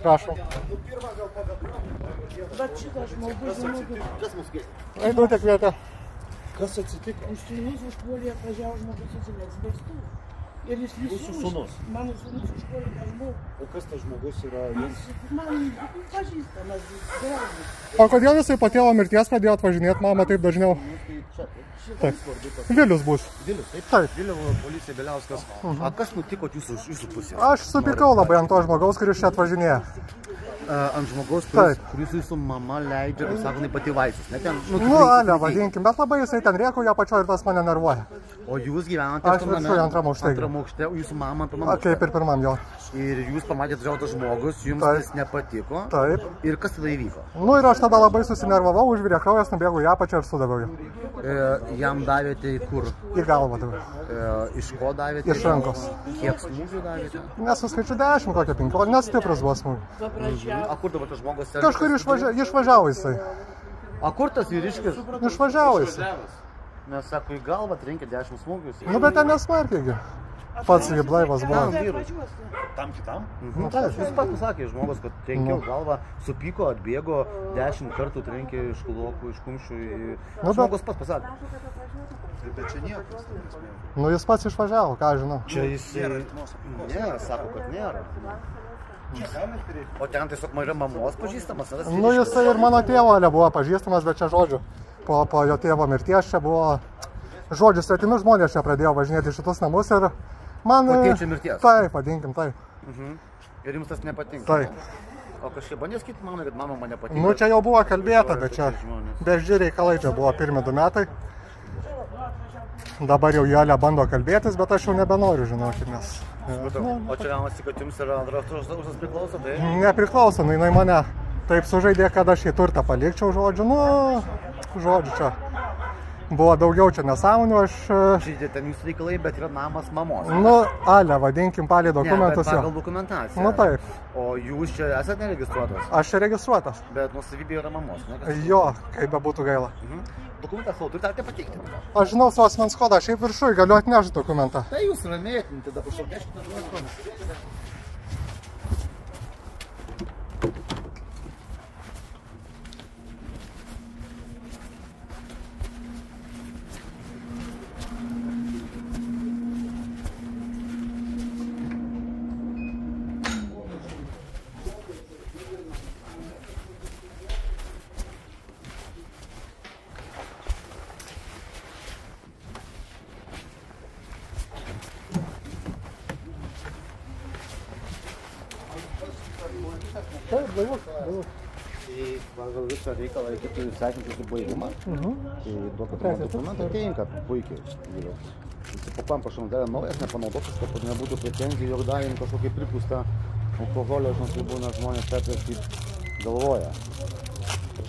Prašau. Bet šitas žmogus žmogus. Kas mūsų kvietė? Eidutė kvietė. Kas atsitiko? Iš Vilniaus užpuolė, atvažiavo žmogus atsileis baistų. Ir jis Jūsų sūnus? Mano sūnus užpuolė tą žmogų. O kas tas žmogus yra? Man pažįstamas draugas. O kodėl jisai po tėvo mirties pradėjo atvažinėti mamą taip dažniau? Taip. Vilius bus. Vilius, taip? Taip. Viliaus policija Bieliauskas. A kas nutiko jūsų pusėje? Aš supykau labai ant to žmogaus, kuris čia atvažinėja. Ant žmogaus, Taip. kuris jūsų mama leidžia, kaip sako, pati vaisius. Nu, ale, vadinkim, bet labai jisai ten rėkauja pačio ir tas mane nervuoja. O jūs gyvenate Aš viršuj antram aukšte. Antram aukšte, o jūsų mama pirmam aukšte. Kaip ir pirmam jo. Ir jūs pamatėte žautas žmogus, jums Taip. jis nepatiko. Taip. Ir kas tada įvyko? Nu ir aš tada labai susinervavau, užvirė kraujas, nubėgau į apačią ir sudaviau jį. Jam davėte į kur? Į galvą daviau. Iš ko davėte? Iš rankos. Kiek smūgių davėte? Nesuskaičiu 10, kokie 15, nes stiprus buvo smūgiai. A kur dabar tas žmogus? Kažkur išvažiavo jisai. A kur tas vyriškis? Išvažiavo jisai. Nes sako, į galvą trenkė 10 smūgius. Nu bet ten nesmarkiai. Pats jį blaivas buvo. Tam kitam? Taip, jis pats pasakė, žmogus, kad trenkė galvą, supyko, atbėgo, 10 kartų trenkė iš kulokų, iš kumščių. Žmogus pats pasakė. Bet čia niekas. Nu jis pats išvažiavo, ką žinau. Čia jis... Ne, sako, kad nėra. O ten tiesiog yra mamos pažįstamas? Nu jisai ir mano tėvo buvo pažįstamas, bet čia žodžiu. Po jo tėvo mirties čia buvo... Žodžiu, svetimi žmonės čia pradėjo važinėti šitus namus ir man... Po tėčio mirties? Taip, vadinkim, taip. Ir jums tas nepatinka? Taip. O kažkaip bandė sakyti mamai, kad mama mane patinka? Nu čia jau buvo kalbėta, bet čia beždži reikalai čia buvo pirmi 2 metai. Dabar jau Jelė bando kalbėtis, bet aš jau nebenoriu, žinokit, nes... O čia gaunasi, kad jums yra antras turtas priklauso, tai? Nepriklauso, nu jinai mane taip sužaidė, kad aš į turtą palikčiau, žodžiu, nu, žodžiu, čia buvo daugiau čia nesąmonių, aš... Žydė, ten jūsų reikalai, bet yra namas mamos. Nu, ale, vadinkim, palei dokumentus jau. Ne, bet pagal dokumentaciją. Nu, taip. O jūs čia esate neregistruotas? Aš čia registruotas. Bet nuosavybė yra mamos, ne? Jo, kaip be būtų gaila. Dokumentą savo turite pateikti. Aš žinau savo asmens kodą, šiaip viršui galiu atnešti dokumentą. Tai jūs ramiai, tada pašaukėškite dokumentą. Taip, blaivus. Tai pagal visą reikalą reikėtų išsiaiškinti blaivumą. Tai duokit man dokumentą, tinka puikiai. Įsipakuojam pašamdelę naujas, nepanaudotas, kad nebūtų pretenzijų, jog davėm kažkokį pripūstą alkoholio, žinot, kai būna žmonės taip galvoja.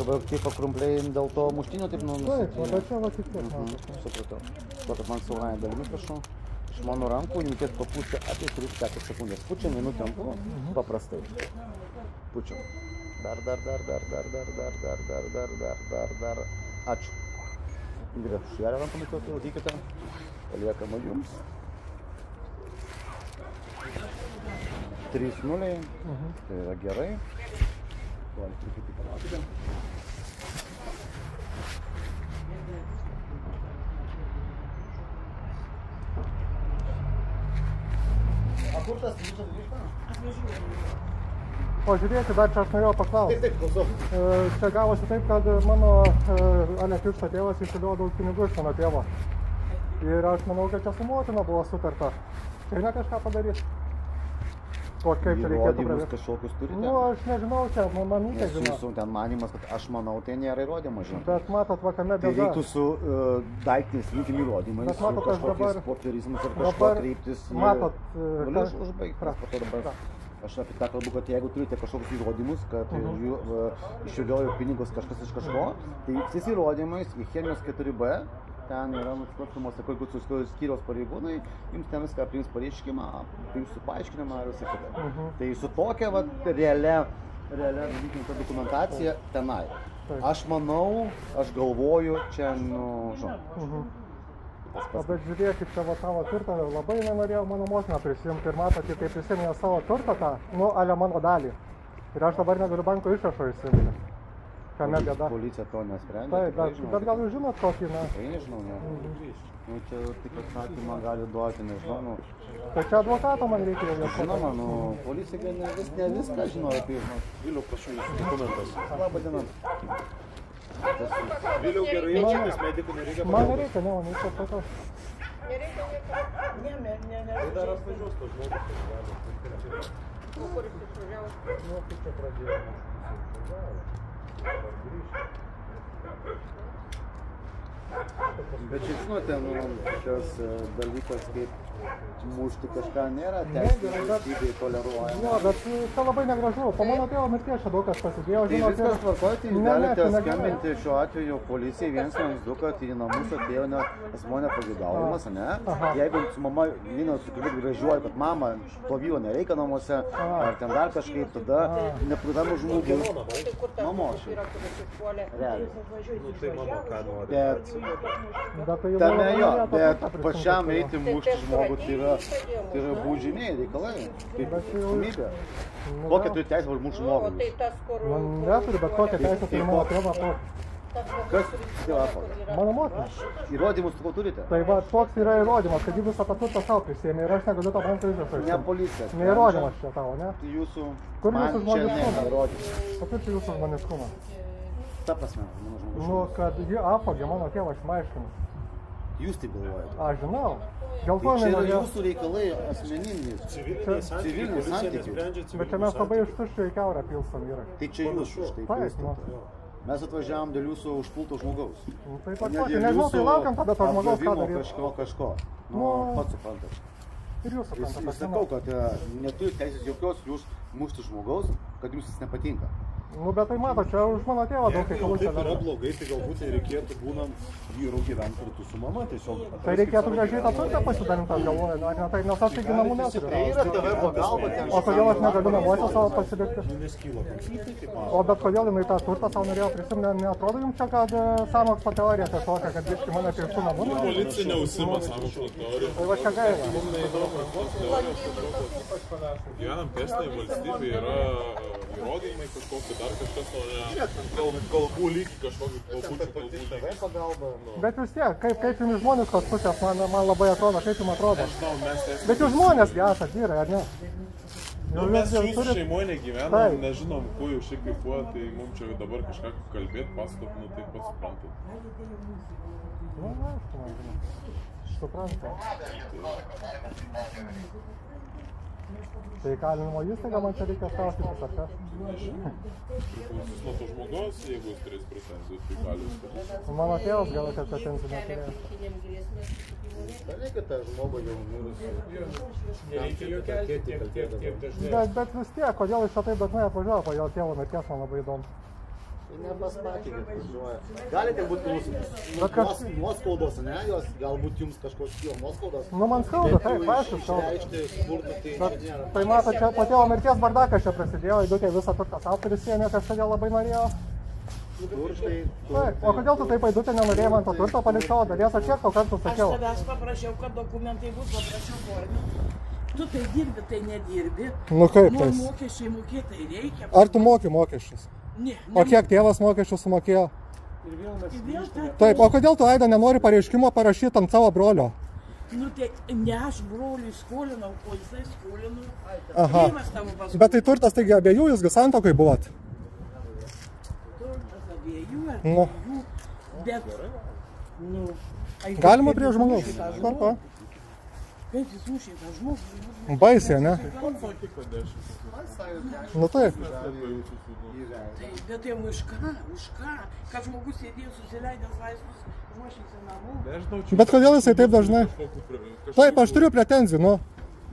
Dabar kaip pakrumpliai dėl to muštinio taip Taip, bet čia va tik tiek. Supratau. Duokit man siaurąją dalimi, prašau. Iš mano rankų jums reikės papūsti apie 3-4 sekundės. Pučiam vienu tempu, paprastai. Pučiam. Dar. Ačiū. Švelę rankomis tokį laikykite. Paliekama jums. 3-0. Tai yra gerai. Galim truputį palaukti. A kur tas grįžta? O žiūrėkit, dar čia aš norėjau paklausti. Taip, klausau. Čia gavosi taip, kad mano Ale Krikšto tėvas išviliojo daug pinigų iš mano tėvo. Ir aš manau, kad čia su motina buvo sutarta. Čia ne kažką padaryti. O kaip čia reikėtų Įrodymus pradėti? kažkokius turite? Nu, aš nežinau, čia mamytė Nes žino. jūsų ten manimas, kad aš manau, tai nėra įrodymas, žinot. Bet matot, va kame Tai bėda. reiktų su daiktiniais lygiai įrodymais, Bet matot, su aš dabar- kažkokiais popierizmus ar kažko dabar kreiptis į... matot, Galiu užbaigti, po to dabar. Aš apie tą kalbu, kad jeigu turite kažkokius įrodymus, kad išviliojo pinigus kažkas iš kažko, tai tais įrodymais į chemijos 4B, ten yra nusikalstamos konkursų skyriaus pareigūnai, jums ten viską priims pareiškimą, priims su paaiškinimą ir visą kitą. Tai su tokia realia dokumentacija tenai. Aš manau, aš galvoju, čia, žinau. Bet žiūrėkit, čia va tavo turtą labai nenorėjau mano motiną prisijungti ir matot, kai prisimė savo turtą tą, ale mano dalį. Ir aš dabar negaliu banko išrašo išsiimti. Kame bėda. Policija to nesprendžia. Taip, bet gal jūs žinot kokį, ne? Tai nežinau, ne. Nu, čia tik atsakymą gali duoti, nežinau, nu. Tai čia advokato man reikia jau ieškoti. Žinoma, nu, policija ne viską žino apie, Viliau, prašau, jūsų dokumentas. Labą dieną. Vėliau gerai jaučiatės, medikų nereikia. Man nereikia, ne, man viskas tokio. Tai dar atvažiuos to žmogus, kad gali. O kur jis išvažiavo? Nu, kaip čia pradėjo, dabar grįžti. Bet čia žinote, nu, šios dalykas, kaip mušti kažką nėra, teisinė valstybėje toleruoja. Jo, bet čia labai negražu. Po mano tėvo mirties čia daug kas pasidėjo. Tai viskas tvarkoja, tai galite skambinti šiuo atveju policijai 112, kad į namus atėjo asmuo nepageidavimas, ne? Jeigu su mama vyno sukalbėt gražiuoja, kad mama, to vyro nereikia namuose, ar ten dar kažkaip, tada neprudama žmogus. Mamos. Realiai. Nu, tai mama ką nori. Tame jo, bet pačiam eiti mušti žmogų, tai yra baudžiamieji reikalai, kaip atsakomybė. Kokią turi teisę užmušti žmogų? Man neturi, bet kokią teisę turi mano tėvą. Kas tėvas? Mano motina. Įrodymus tu turite? Tai va, toks yra įrodymas, kad jį visą tą turtą savo prisėmė ir aš negaliu tą banką išrašą. Ne policija. Ne įrodymas čia tavo, ne? Tai jūsų... Kur jūsų žmoniškumas? Įrodymas. O kur čia jūsų žmoniškumas? Ta prasme, mano žmogus. Nu, kad jį apvagė mano tėvą išmaiškinas. Jūs taip galvojate? Aš žinau. Dėl to Tai čia yra nenorėjau. jūsų reikalai asmeniniai. Civiliniai santykiai. Bet čia mes labai iš tuščio į kiaurą pilsam vyrai. Tai čia jūsų už tai Taip, nu. pilstate. Mes atvažiavam dėl jūsų užpulto žmogaus. Tai pat kokį, nežinau, tai laukiam tada to žmogaus ką daryti. Kažko. Nu, pats suprantat. Ir jūs suprantat. Aš sakau, kad neturi teisės jokios jūs mušti žmogaus, kad jums jis nepatinka. Nu, bet tai mato, čia už mano tėvą daug reikalų čia Taip yra daro. blogai, tai galbūt nereikėtų būnant vyru gyventi kartu su mama tiesiog. Tai reikėtų gražiai tą turtą pasidalinti, aš galvoju, ar ne tai, nes aš taigi namų neturiu. Tai yra tave pagalba ten. O kodėl aš negaliu namuose savo pasilikti? Neskyla konfliktai, kaip man. O bet kodėl jinai tą turtą savo norėjo prisimti, neatrodo jums čia, kad sąmokslo teorija kažkokia, kad biški mane pirštų namų? Policija neusima sąmokslo teorijos. Tai va čia gaila. Gyvenam teisinėje valstybėje, yra įrodymai kažkokie, dar kažkas, o ne kalbų lygiai kažkokį Tave pagalba, nu. Bet vis tiek, kaip jums žmoniškos pusės, man labai atrodo, kaip jums atrodo. mes Bet jūs žmonės esat, vyrai, ar ne? Nu, mes jūsų šeimoje negyvenam, Taip. nežinom, kuo jūs šiek tiek buvo, tai mums čia dabar kažką kalbėti, pasakot, nu taip pat suprantat. Nu, aišku, man žinau. Suprantu. Tai kalinimo įstaiga man čia reikia staustytis, ar kas? Priklausys nuo to žmogaus, jeigu jis turės pretenzijų, tai gali viskas. Mano tėvas gal kad pretenzijų neturėjo. Reikia tą žmogų jau mirusį. Nereikia jo kelti tiek dažnai. Bet vis tiek, kodėl iš čia taip dažnai atvažiuoja, po jo tėvo mirties man labai įdomu. Nepasmatė, kad važiuoja. Galite būti nuoskaudos, ne? Jos galbūt jums kažkoks kyla nuoskaudos. Nu, man skauda, taip, aišku, skauda. Išreikšti smurtą, tai nėra. Tai mato, čia po tėvo mirties bardakas čia prasidėjo, įdukė visą turtą savo prisėmė, kažkodėl labai norėjo. Taip, o kodėl tu taip Aidutė nenorėjai man to turto palikti savo dalies, aš kiek tau kartų Aš sakiau. tavęs paprašiau, kad dokumentai bus, paprašiau formą. Tu tai dirbi, tai nedirbi. Nu kaip Nu, tais? mokesčiai mokėtai reikia. Ar tu moki mokesčius? Ne, O kiek tėvas mokesčius sumokėjo? vėl ta... Taip, o kodėl tu, Aida, nenori pareiškimo parašyti ant savo brolio? Nu, tai ne aš broliui skolinau, o jisai skolinu. Aha. Tėvas tavo paskui. Bet tai turtas, taigi abiejų, jūsgi santuokai buvot. Turtas abiejų, ar Nu. dviejų, bet... Nu, ai, Galima kaip prie jis žmogaus. mušė tą Tvarko. žmogų? Kaip jis mušė tą žmogų? Baisiai, ne? Kad 10. Nu taip. Tai, bet jau už ką? Už ką? Kad žmogus sėdėjo susileidęs vaistus, ruošėsi namų. Nežinau, Bet kodėl jisai taip dažnai? Taip, aš turiu pretenzijų, nu.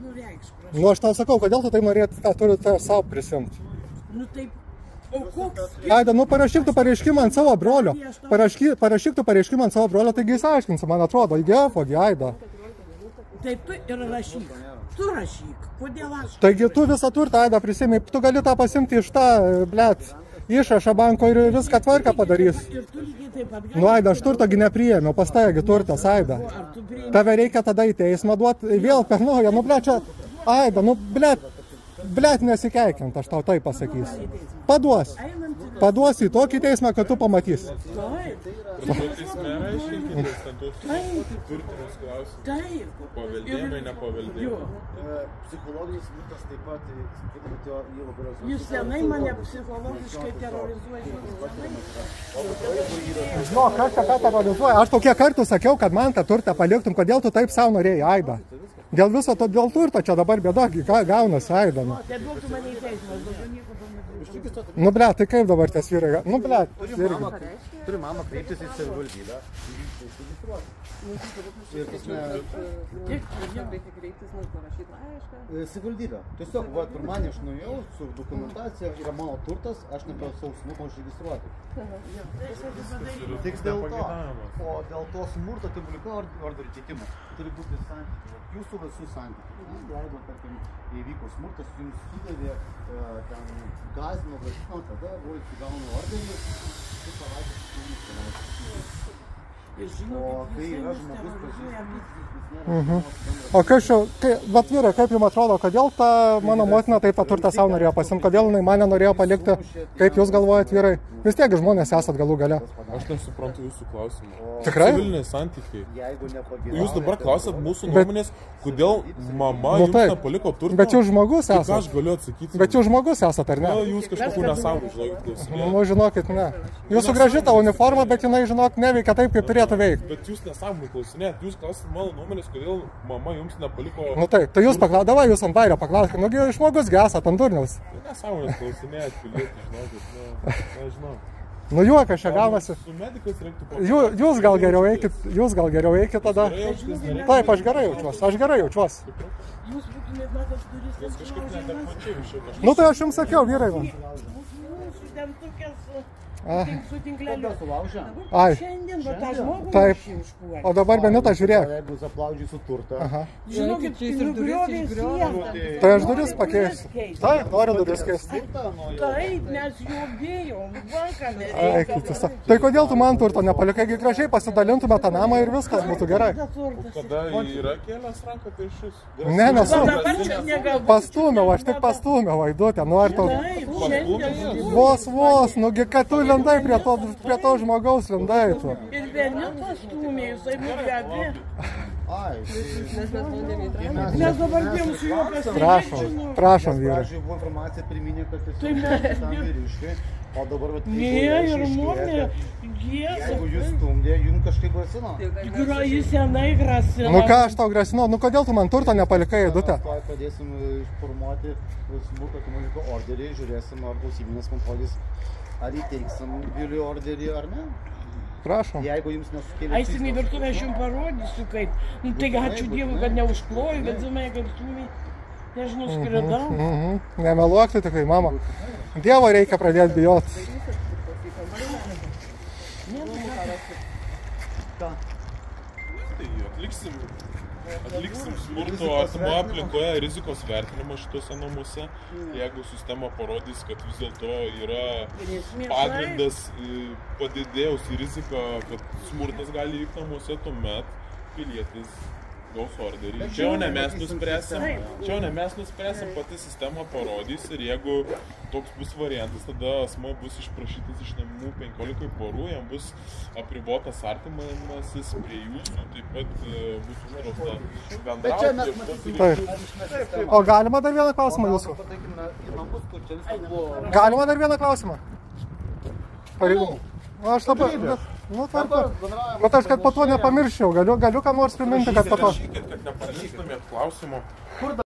Nu, reikš, prašau. Nu, aš tau sakau, kodėl tu tai norėt, ką turi tą savo prisimti. Nu, taip, o koks? Aida, nu parašyk tu pareiškimą ant savo brolio. Parašyk tu pareiškimą ant savo brolio, taigi jis aiškinsi, man atrodo, įgėfogi, Aida. Taip, tu ir rašyk. Tu rašyk. Kodėl aš? Taigi tu visą turtą, Aida, prisimi, tu gali tą pasimti iš tą, blėt, išrašą banko ir viską tvarką padarys. Ir tu lygiai taip pat Nu, Aida, aš turto gi nepriėmiau, pas tavęgi turtas, Aida. Ar tu priimi? Tave reikia tada į teismą duoti, vėl per naują, nu, blėt, čia, Aida, nu, blėt, Blet, nesikeikiant, aš tau tai pasakysiu. Paduos. Paduos į tokį teismą, kad tu pamatysi. Teisme yra išrinkti statutus, turtinius klausimus. Taip. Paveldėjimai, nepaveldėjimai. Psichologinis smurtas taip pat, kaip jo įvairios. Jūs senai mane psichologiškai terrorizuojate. Žinok, kas čia ką terrorizuoja? Aš tokie kartų sakiau, kad man tą turtą paliktum, kodėl tu taip savo norėjai, Aida? Dėl viso to, dėl turto čia dabar bėda, ką gaunasi, Aida. Nu. Tai duoktų mane į teismą, daugiau nieko to nedaryti. Nu, ble, tai kaip dabar ties vyrai? Nu, ble, Turi mamą kreiptis į savivaldybę. Ir tasme... Reikia kreiptis, nu, parašyti laišką. Savivaldybė. Tiesiog, va, pirmąjį aš nuėjau su dokumentacija, yra mano turtas, aš neturėjau savo smurto užregistruoti. Tik dėl to. O dėl to smurto, tai buvo orderį teikimo. Turi būti santykiai. Jūsų visų santykiai. Jeigu, tarkim, įvyko smurtas, jums sudavė, ten gąsdino, grasino, tada voliai gauna orderį, 2 savaitės O kai yra žmogus O kas čia, bet vyrai, kaip jums atrodo, kodėl ta mano motina taip tą turtą savo norėjo pasimti, kodėl jinai mane norėjo palikti, kaip jūs galvojat, vyrai? Vis tiek žmonės esat galų gale. Aš nesuprantu jūsų klausimų. Tikrai? Civiliniai santykiai. Jūs dabar klausėt mūsų nuomonės, kodėl mama Nu jums taip, nepaliko turto. bet jūs žmogus Tai ką aš esat. galiu atsakyti? Bet jūs žmogus esat, ar ne? Na, jūs kažkokių nesąmonių, žinokit, klausimėlį. Nu, žinokit, ne. Jūsų graži ta uniforma, bet jinai, žinok, neveikia taip, kaip turėtų veikti. Bet jūs nesąmonį klausinėt, jūs klausėt mano nuomonės, kodėl mama jums nepaliko... Nu taip, tai jūs paklausdavai, jūs ant vairio paklauskite, nugi žmogus gesat ant durniaus. Nesąmonės klausinėt, pilietį, žinokit, nežinau. Nu juokas čia gaunasi. Su medikais reiktų Jūs gal geriau eikit tada. Taip, aš gerai jaučiuosi. Jūs būtumėt matęs duris, Jūs kažkaip neadekvačiai šiaip kažkaip. Nu tai aš jums sakiau, vyrai. Va. Mūsų ten tokias su Kada tinkleliu. sulaužė? Ai, Šiandien, va, tą žmogų Taip. užpuolė. o dabar Benita, žiūrėk. Jeigu zaplaudžiu turtą. Aha. Žinokit, Čia ir duris nugriovė išgriovė. sieną. Tai aš duris pakeisiu. Taip, noriu duris keisti. Taip, mes jo bijom, vakame. Ai, kitus. Tai kodėl tu man turto nepalikai, kai gražiai pasidalintume tą namą ir viskas būtų gerai. Kada yra kėlęs ranką, tai šis. Ne, nesu. Dabar čia negavau. Pastūmiau, aš tik pastūmiau, Vaidutė. Nu ar tu... Taip, šiandien. Vos, nugi, kad tu lindai prie to žmogaus lindai tu. Ir Benitas stūmė, jisai nugabė. Ai, Mes bandėme įtraukti. Mes dabar dėjom su juo Prašom, vyrai. Pavyzdžiui, buvo informacija priminė, kad Tai tiesiog mes- tam vyriškai, o dabar vat, Ne, ir mokė, jeigu jūs stumdė, jums kažkaip grasino. jis senai grasino. Nu ką aš tau grasinau, nu kodėl tu man turto nepalikai, Vaidutė? Tuoj padėsim informuoti smurto komuniko orderį, žiūrėsim, ar valstybinės kontrolės, ar įteiksim Viliui orderį ar ne. Prašom. Jeigu jums nesukėlė... Aisim į virtuvę, aš jums parodysiu kaip. Nu, tai ačiū Dievui, kad neužkloju, bet žinai, kaip stūmė. Nežinau, skridau. Nemeluok tu tikrai, mama. Dievo reikia pradėti bijot. Tai atliksim smurto artimoje aplinkoje rizikos vertinimą šituose namuose. Jeigu sistema parodys, kad vis dėlto yra pagrindas padidėjusi rizika, kad smurtas gali įvykti namuose, tuomet pilietis gaus orderį. Čia jau ne mes nuspręsim, pati sistema parodys ir jeigu toks bus variantas, tada asmuo bus išprašytas iš namų 15 parų, jam bus apribotas artimasis prie jūsų, taip pat bus uždrausta bendrauti. Taip. O galima dar vieną klausimą jūsų? Galima dar vieną klausimą? Pareigūnų. Aš labai... Nu, tvarko. Bet aš kad po to nepamirščiau. Galiu ką nors priminti, kad po to... Rašykit, kad neparašytumėt klausimo.